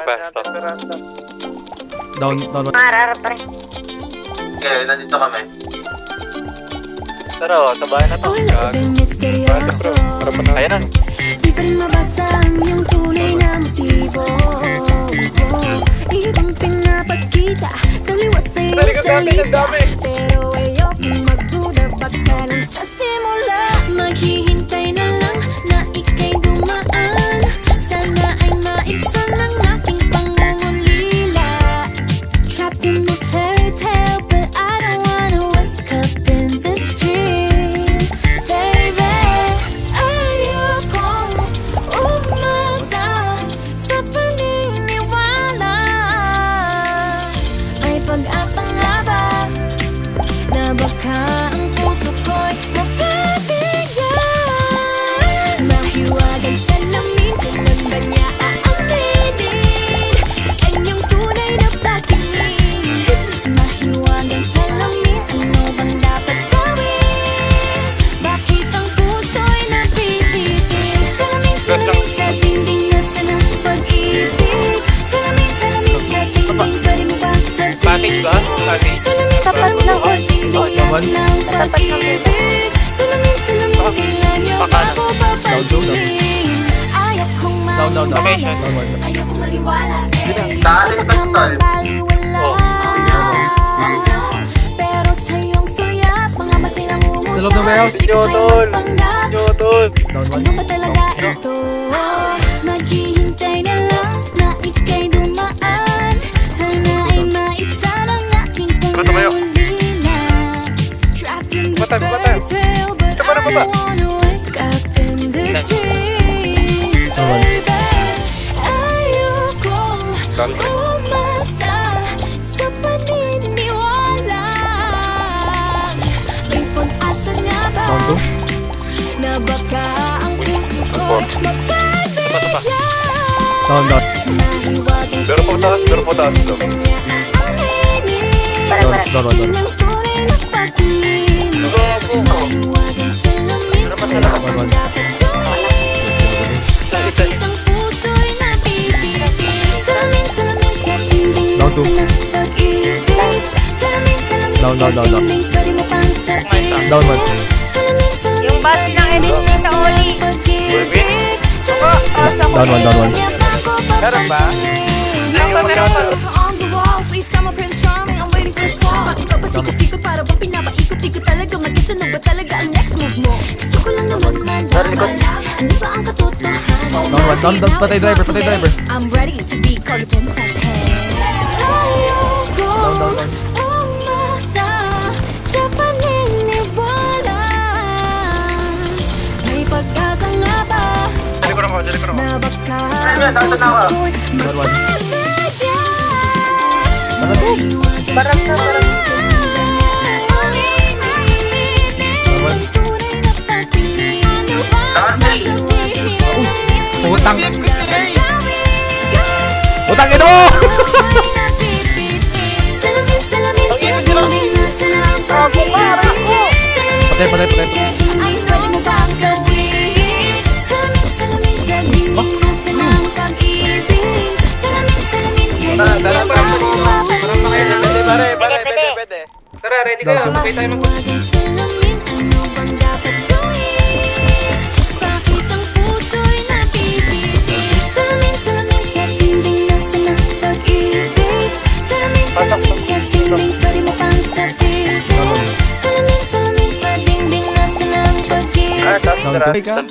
pwesto. Down. Mararap pa rin. Okay, nandito kami. Tara, tabayan na to. Ayan na. Di pa rin mabasa ang iyong tunay na motibo. Ibang pinapagkita, taliwas sa iyong salita. Pero ayokong magduda, baka lang sa simula. Maghihintay na lang na ika'y dumaan. Sana ay maibsan ang aking pangungulila. Trapped in this fairy tale, but I don't wanna wake up in this dream. Baby, ayokong umasa sa paniniwala. May pag-asa nga ba na baka ang puso ko'y mapabigyan? Mahiwagang salamin, kailan ba niya aaminin kanyang tunay na patingin? Mahiwagang salamin, ano bang dapat gawin? Bakit ang puso'y napipitin? Salamin sa dingding, nasa ng pag-ibig. Salamin sa dingding, pwede mo ba Pating ba? Pating. Salamin sa dingding, nasa ng pag-ibig. Salamin, kailan niyo ba ako papansinin? Ayaw kong maniwala, ayaw kong maniwala, Taalis ka, tol. pero sa iyong suyap, mga matay na Sa loob ng warehouse. di ko kaya magpanggap. Down 1. Ano ba talaga ito? Maghihintay na lang na ika'y dumaan. Sana ay maibsan ang aking pangungulila. Trapped in this fairy tale, but I don't wanna wake up in this dream. Baby, ayokong umasa sa paniniwala. May pag-asa nga ba Down 2. na baka ang puso ko mapabigyan? Down. Mahiwagang Pero po taas, pero po taas. salamin, kanya aaminin Down 1. kanyang tunay na patingin. Mahiwagang salamin, ano bang dapat gawin? Bakit ang puso'y napipitin? Salamin sa dingding, Down 2. nasa ng pag-ibig. Salamin sa Down. dingding, pwede mo pang sabihin. Down 1. Yung bus ng editing sa Oli. Down 1. Meron ba? On the wall, please tell my Prince Charming, I'm waiting for this call. Bakit ba pasikot-sikot para bang pinapaikot-ikot talaga? Mag-isa na ba talaga ang next move mo? Gusto ko lang naman malaman, ano ba ang katotohanan? Down. Patay driver. I'm ready to be called a princess. Ayoko umasa sa paniniwala. May pag-asa nga ba na baka ang puso ko'y mapabigyan? Barang na, barang. Utang ino! Patay. Ay, pwede mo ba ang gawin? Salamin sa dingding, nasa ng pag-ibig. Salamin, kailan niya ba ako papansinin? Pwede. Tara, ready ka. Okay tayo mag- Mahiwagang salamin, ano bang dapat gawin? Bakit ang puso'y napipitin? Salamin sa dingding, nasa ng pag-ibig. Salamin sa dingding, pwede mo pang sabihin. Salamin sa dingding, nasa ng pag-ibig. Down 2.